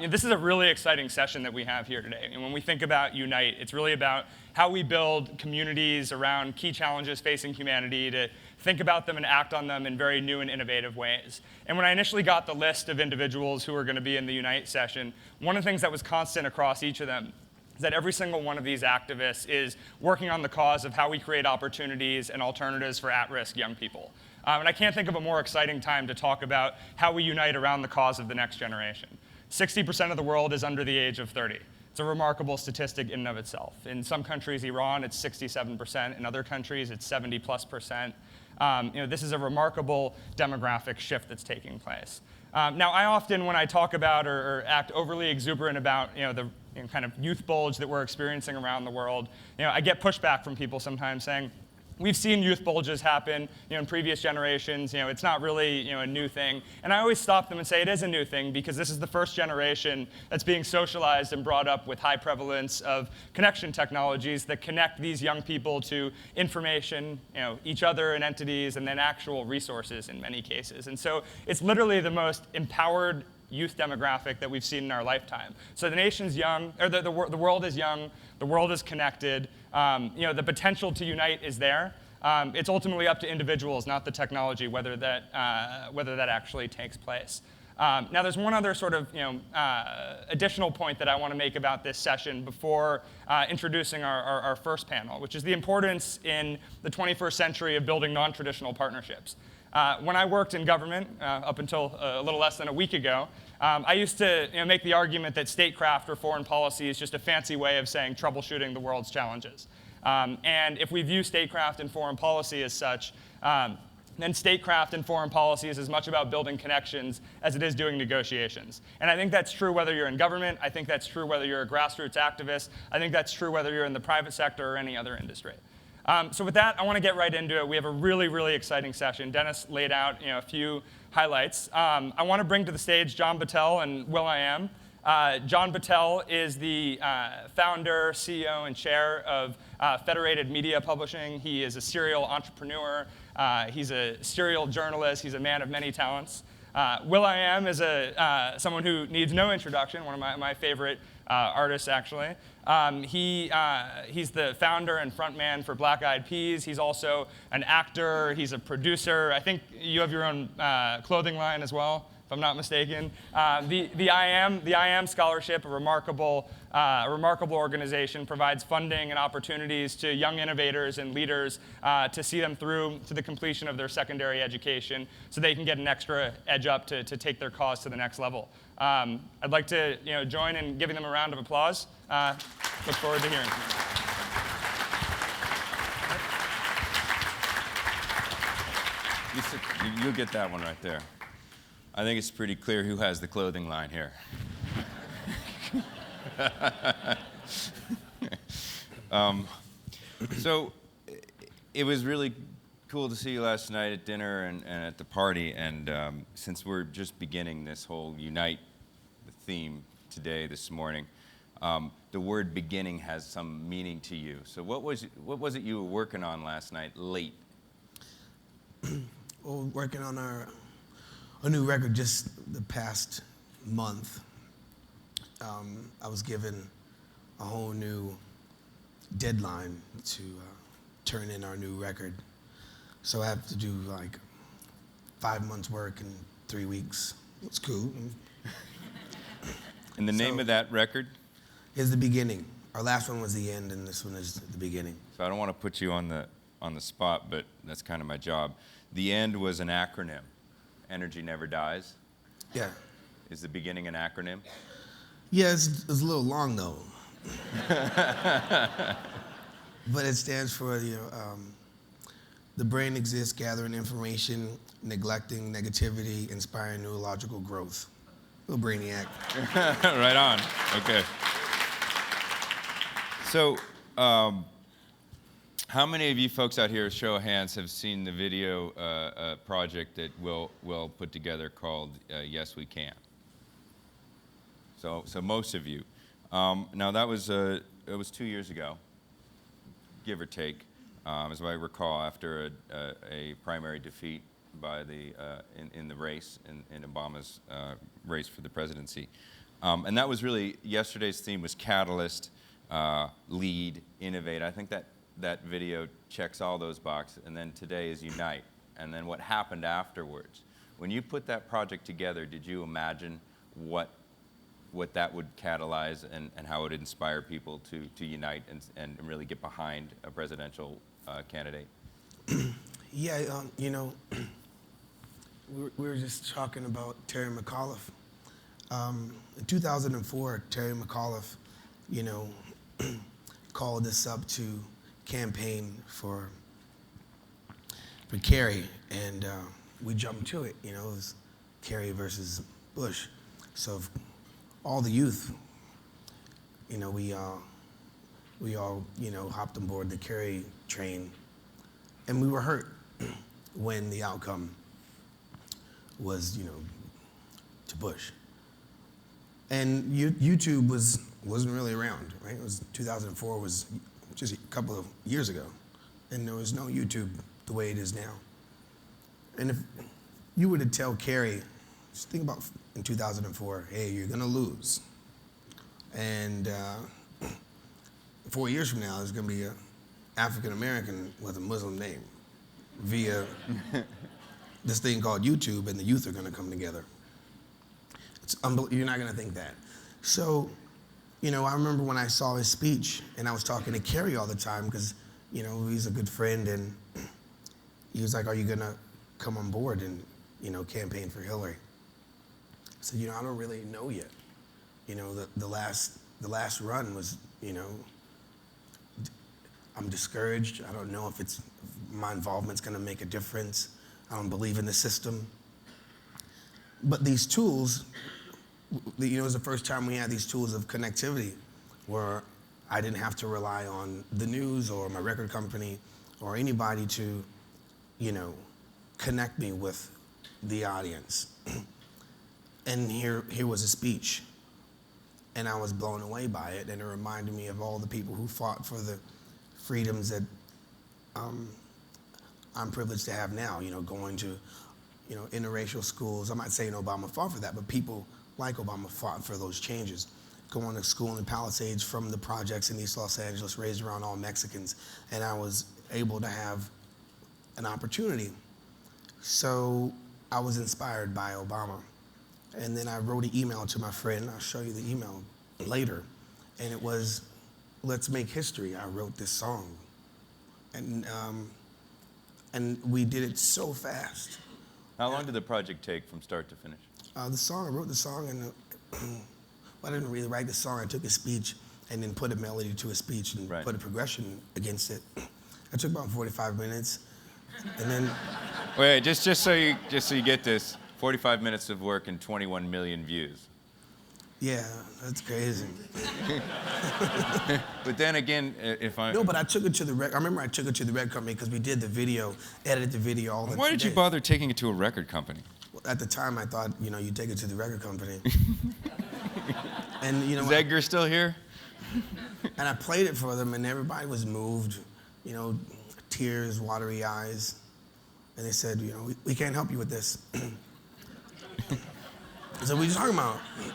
This is a really exciting session that we have here today. And when we think about Unite, it's really about how we build communities around key challenges facing humanity to think about them and act on them in very new and innovative ways. And when I initially got the list of individuals who were going to be in the Unite session, one of the things that was constant across each of them is that every single one of these activists is working on the cause of how we create opportunities and alternatives for at-risk young people. And I can't think of a more exciting time to talk about how we unite around the cause of the next generation. 60% of the world is under the age of 30. It's a remarkable statistic in and of itself. In some countries, Iran, it's 67%. In other countries, it's 70+%. This is a remarkable demographic shift that's taking place. Now, I often, when I talk about or act overly exuberant about the kind of youth bulge that we're experiencing around the world, I get pushback from people sometimes saying, we've seen youth bulges happen in previous generations. It's not really a new thing. And I always stop them and say it is a new thing because this is the first generation that's being socialized and brought up with high prevalence of connection technologies that connect these young people to information, each other and entities, and then actual resources in many cases. And so it's literally the most empowered youth demographic that we've seen in our lifetime. So the nation's young, or the world is young, the world is connected. The potential to unite is there. It's ultimately up to individuals, not the technology, whether that actually takes place. Now, there's one other sort of additional point that I want to make about this session before introducing our first panel, which is the importance in the 21st century of building non-traditional partnerships. When I worked in government up until a little less than a week ago, I used to make the argument that statecraft or foreign policy is just a fancy way of saying troubleshooting the world's challenges. And if we view statecraft and foreign policy as such, then statecraft and foreign policy is as much about building connections as it is doing negotiations. And I think that's true whether you're in government. I think that's true whether you're a grassroots activist. I think that's true whether you're in the private sector or any other industry. So with that, I want to get right into it. We have a really, really exciting session. Dennis laid out a few highlights. I want to bring to the stage John Battelle and Will.i.am. John Battelle is the founder, CEO, and chair of Federated Media Publishing. He is a serial entrepreneur. He's a serial journalist. He's a man of many talents. Will.i.am is someone who needs no introduction, one of my favorite artists, actually. He's the founder and frontman for Black Eyed Peas. He's also an actor. He's a producer. I think you have your own clothing line as well, if I'm not mistaken. The I.am Scholarship, a remarkable organization, provides funding and opportunities to young innovators and leaders to see them through to the completion of their secondary education so they can get an extra edge up to take their cause to the next level. I'd like to join in giving them a round of applause. Look forward to hearing from you. You'll get that one right there. I think it's pretty clear who has the clothing line here. So it was really cool to see you last night at dinner and at the party. And since we're just beginning this whole Unite theme today, this morning, the word beginning has some meaning to you. So what was it you were working on last night late? Well, working on a new record just the past month. I was given a whole new deadline to turn in our new record. So I have to do like 5 months work in 3 weeks. It's cool. And the name of that record? Is The Beginning. Our last one was The End, and this one is The Beginning. So I don't want to put you on the spot, but that's kind of my job. The End was an acronym. Energy never dies. Yeah. Is The Beginning an acronym? Yeah, it's a little long though. But it stands for the brain exists gathering information, neglecting negativity, inspiring neurological growth. Little brainiac. Right on. Okay. So, how many of you folks out here, show of hands, have seen the video project that Will put together called Yes We Can? So most of you. Now that was it was 2 years ago, give or take, as I recall, after a primary defeat by in the race in Obama's race for the presidency. And that was really, yesterday's theme was catalyst, lead, innovate. I think that video checks all those boxes. And then today is unite. And then what happened afterwards. When you put that project together, did you imagine what that would catalyze and how it would inspire people to unite and really get behind a presidential candidate? Yeah, you know, we were just talking about Terry McAuliffe. In 2004, Terry McAuliffe, you know, called us up to campaign for Kerry, and we jumped to it. You know, it was Kerry versus Bush. So all the youth, you know, we all, you know, hopped on board the Kerry train, and we were hurt when the outcome was, you know, to Bush. And YouTube wasn't really around, right? It was 2004 was just a couple of years ago, and there was no YouTube the way it is now. And if you were to tell Kerry, just think about in 2004, hey, you're gonna lose. And 4 years from now, there's gonna be an African American with a Muslim name via this thing called YouTube, and the youth are gonna come together. You're not gonna think that. So, you know, I remember when I saw his speech, and I was talking to Kerry all the time, because, you know, he's a good friend, and he was like, are you gonna come on board and, you know, campaign for Hillary? I said, you know, I don't really know yet. You know, the last run was, you know, I'm discouraged. I don't know if my involvement's gonna make a difference. I don't believe in the system. But these tools, you know, it was the first time we had these tools of connectivity where I didn't have to rely on the news or my record company or anybody to, you know, connect me with the audience. And here was a speech, and I was blown away by it, and it reminded me of all the people who fought for the freedoms that I'm privileged to have now, you know, going to, you know, interracial schools. I'm not saying Obama fought for that, but people like Obama fought for those changes. Going to school in Palisades from the projects in East Los Angeles, raised around all Mexicans, and I was able to have an opportunity. So I was inspired by Obama. And then I wrote an email to my friend. I'll show you the email later. And it was, let's make history. I wrote this song. And we did it so fast. How long did the project take from start to finish? I wrote the song, and I didn't really write the song. I took a speech and then put a melody to a speech and put a progression against it. It took about 45 minutes. And then... Wait, just so you get this, 45 minutes of work and 21 million views. Yeah, that's crazy. But then again, if I... No, but I took it to the record. I remember I took it to the record company because we did the video, edited the video all the Why did you bother taking it to a record company? Well, at the time, I thought, you know, you take it to the record company. And, you know... Is Edgar still here? And I played it for them, and everybody was moved, you know, tears, watery eyes. And they said, you know, we can't help you with this. I said, what are you talking about? What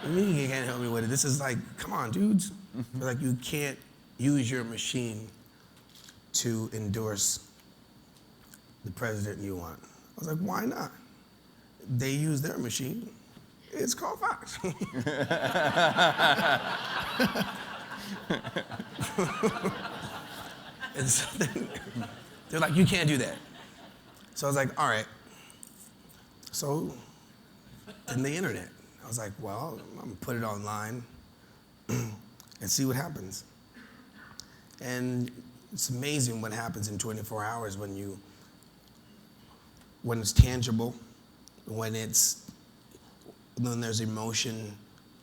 do you mean you can't help me with it? This is like, come on, dudes. They're like, you can't use your machine to endorse the president you want. I was like, why not? They use their machine. It's called Fox. And so they're like, you can't do that. So I was like, all right. So, in the internet, I was like, well, I'm gonna put it online and see what happens. And it's amazing what happens in 24 hours when it's tangible, when there's emotion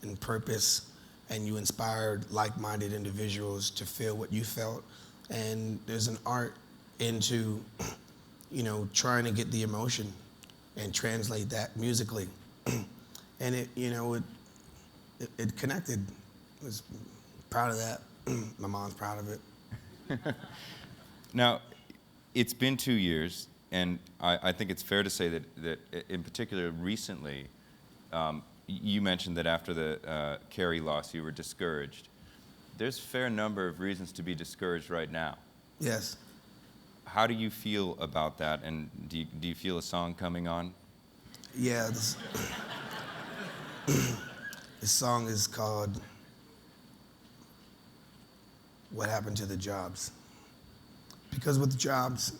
and purpose, and you inspired like-minded individuals to feel what you felt. And there's an art into, you know, trying to get the emotion and translate that musically. And it, you know, it connected. I was proud of that. My mom's proud of it. Now, it's been 2 years, and I think it's fair to say that in particular recently, you mentioned that after the Kerry loss, you were discouraged. There's a fair number of reasons to be discouraged right now. Yes. How do you feel about that, and do you feel a song coming on? Yeah, this song is called What Happened to the Jobs? Because with jobs,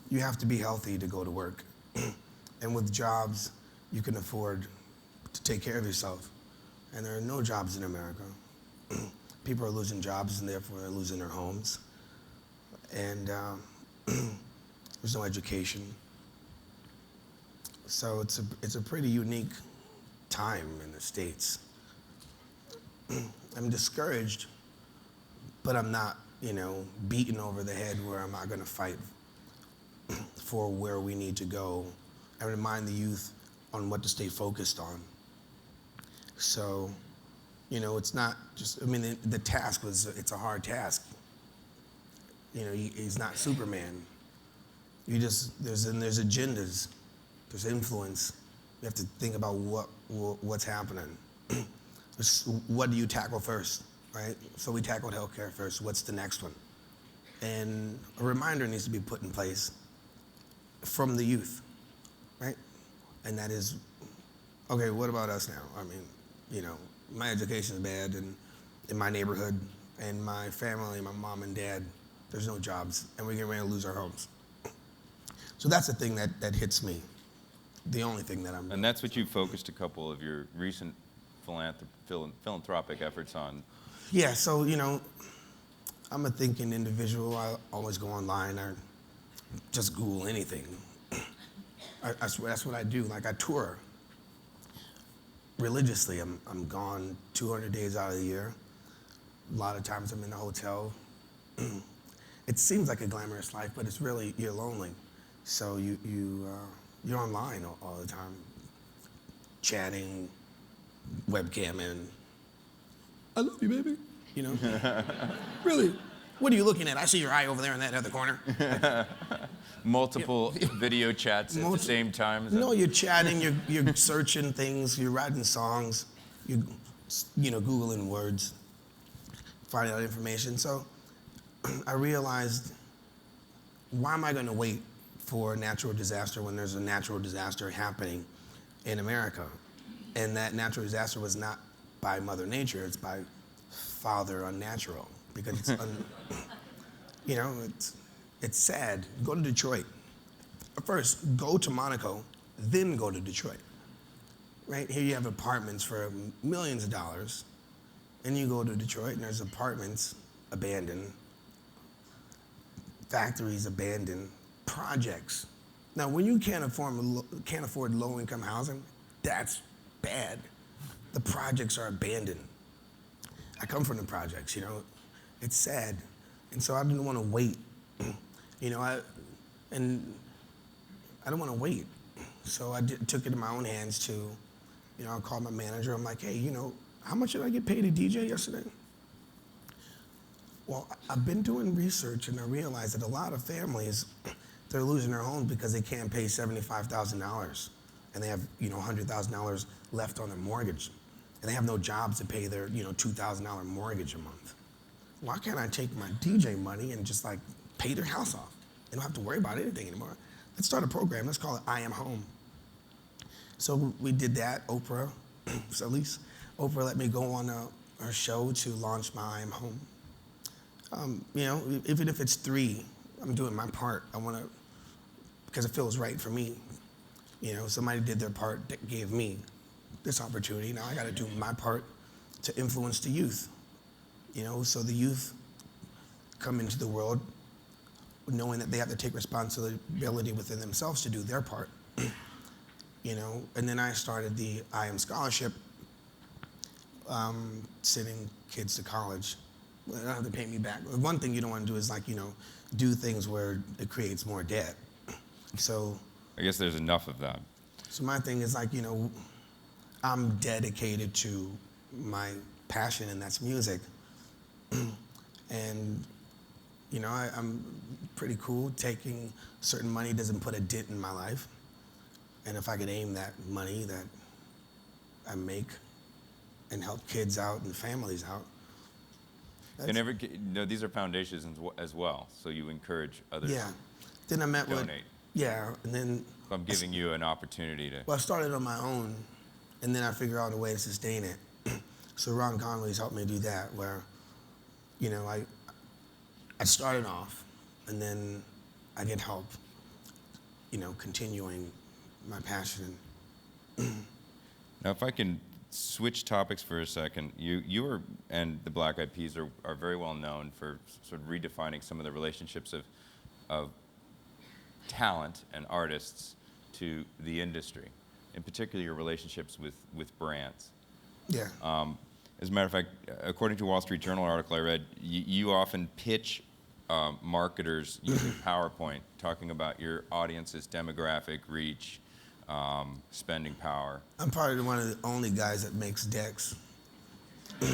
you have to be healthy to go to work. And with jobs, you can afford to take care of yourself. And there are no jobs in America. People are losing jobs, and therefore they're losing their homes. And there's no education. So it's a pretty unique time in the States. I'm discouraged, but I'm not, beaten over the head where I'm not gonna fight for where we need to go and remind the youth on what to stay focused on. So, it's not just, the task it's a hard task. He's not Superman. There's agendas, there's influence. You have to think about what's happening. What do you tackle first, right? So we tackled healthcare first. What's the next one? And a reminder needs to be put in place from the youth, right? And that is, okay, what about us now? My education is bad, and in my neighborhood, and my family, my mom and dad, there's no jobs, and we're getting ready to lose our homes. So that's the thing that hits me. The only thing that I'm... And that's what you focused a couple of your recent philanthropic efforts on. Yeah, so, I'm a thinking individual. I always go online or just Google anything. That's what I do. Like, I tour religiously. I'm gone 200 days out of the year. A lot of times I'm in the hotel. It seems like a glamorous life, but it's really, you're lonely. So you're online all the time, chatting, webcamming. I love you, baby. Really? What are you looking at? I see your eye over there in that other corner. Multiple video chats at the same time? No, you're chatting, you're searching things, you're writing songs, you're Googling words, finding out information. So I realized, why am I going to wait for a natural disaster when there's a natural disaster happening in America? And that natural disaster was not by Mother Nature, it's by Father Unnatural. Because it's sad. Go to Detroit. First, go to Monaco, then go to Detroit. Right? Here you have apartments for millions of dollars, and you go to Detroit and there's apartments abandoned, factories abandoned, projects. Now, when you can't afford low-income housing, that's bad. The projects are abandoned. I come from the projects, It's sad. And so I didn't want to wait. I don't want to wait. So I took it in my own hands to, I called my manager. I'm like, hey, how much did I get paid to DJ yesterday? Well, I've been doing research, and I realized that a lot of families, they're losing their homes because they can't pay $75,000, and they have, $100,000 left on their mortgage, and they have no jobs to pay their, $2,000 mortgage a month. Why can't I take my DJ money and just pay their house off? They don't have to worry about anything anymore. Let's start a program. Let's call it I Am Home. So we did that. Oprah, so at least Oprah let me go on her show to launch my I Am Home. Even if it's 3, I'm doing my part. I want to, because it feels right for me. Somebody did their part that gave me this opportunity. Now I got to do my part to influence the youth. So the youth come into the world knowing that they have to take responsibility within themselves to do their part. And then I started the I Am Scholarship, sending kids to college. Well, they don't have to pay me back. One thing you don't want to do is do things where it creates more debt. So I guess there's enough of that. So my thing is I'm dedicated to my passion, and that's music. And I'm pretty cool. Taking certain money doesn't put a dent in my life. And if I could aim that money, that I make and help kids out and families out. These are foundations as well, so you encourage others Yeah. Then I met to donate. and then So I'm giving you an opportunity to. well, I started on my own, and then I figured out a way to sustain it. So Ron Conley's helped me do that, where, I started off, and then I get help, continuing my passion. Now, if I can switch topics for a second, you and the Black Eyed Peas are very well known for sort of redefining some of the relationships of talent and artists to the industry, in particular your relationships with brands. Yeah. As a matter of fact, according to a Wall Street Journal article I read, you often pitch marketers using PowerPoint, talking about your audience's demographic reach, spending power. I'm probably one of the only guys that makes decks. So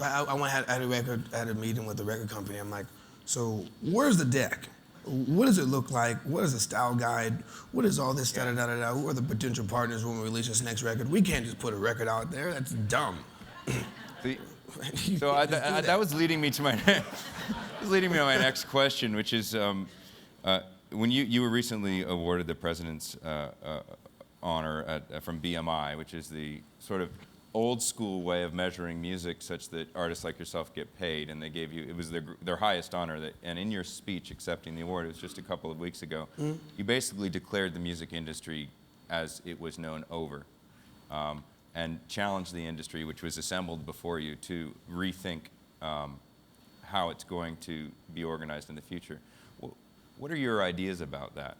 I had a meeting with the record company. I'm like, so where's the deck? What does it look like? What is the style guide? What is all this, da-da-da-da-da? Who are the potential partners when we release this next record? We can't just put a record out there. That's dumb. So that was leading me to my my next question, which is when you were recently awarded the President's honor from BMI, which is the sort of old school way of measuring music such that artists like yourself get paid, and they gave you, it was their highest honor, and in your speech accepting the award, it was just a couple of weeks ago, you basically declared the music industry as it was known over, and challenged the industry, which was assembled before you, to rethink how it's going to be organized in the future. What are your ideas about that?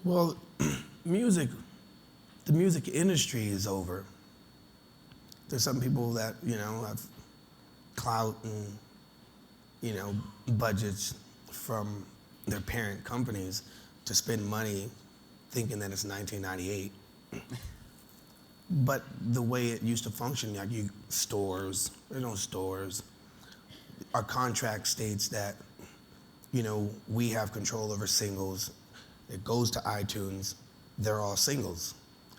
Well, the music industry is over. There's some people that, have clout and, budgets from their parent companies to spend money thinking that it's 1998. But the way it used to function, like stores, there's no stores. Our contract states that, we have control over singles. It goes to iTunes. They're all singles.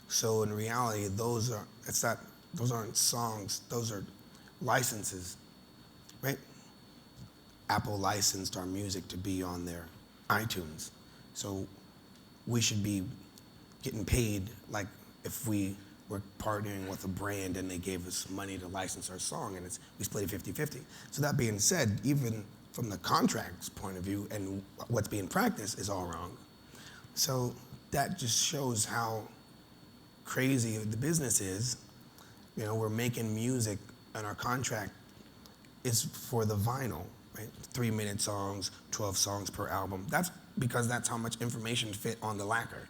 So in reality, those aren't songs. Those are licenses, right? Apple licensed our music to be on their iTunes. So we should be getting paid like if we were partnering with a brand and they gave us money to license our song, and we split it 50-50. So that being said, even from the contract's point of view and what's being practiced is all wrong. So that just shows how crazy the business is. We're making music and our contract is for the vinyl, right? 3-minute songs, 12 songs per album. That's because that's how much information fit on the lacquer.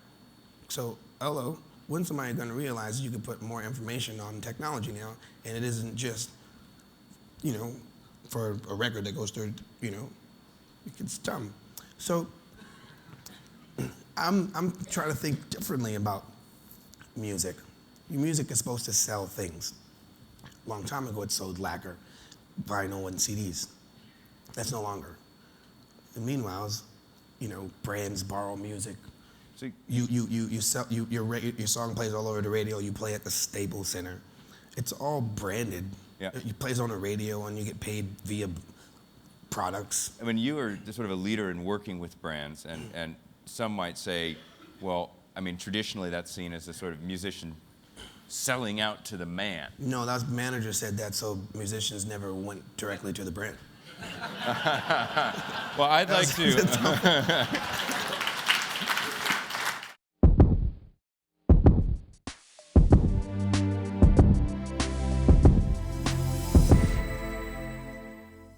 So, hello, when's somebody gonna realize you can put more information on technology now, and it isn't just, for a record that goes through, it's dumb. So, I'm trying to think differently about music. Music is supposed to sell things. A long time ago, it sold lacquer, vinyl, and CDs. That's no longer. And meanwhile, brands borrow music. So You sell your song plays all over the radio. You play at the Staples Center. It's all branded. Yeah. It plays on the radio, and you get paid via products. I mean, you are sort of a leader in working with brands, and some might say, well, I mean, traditionally that's seen as a sort of musician selling out to the man. No, that manager said that, so musicians never went directly to the brand. Well, I'd like to.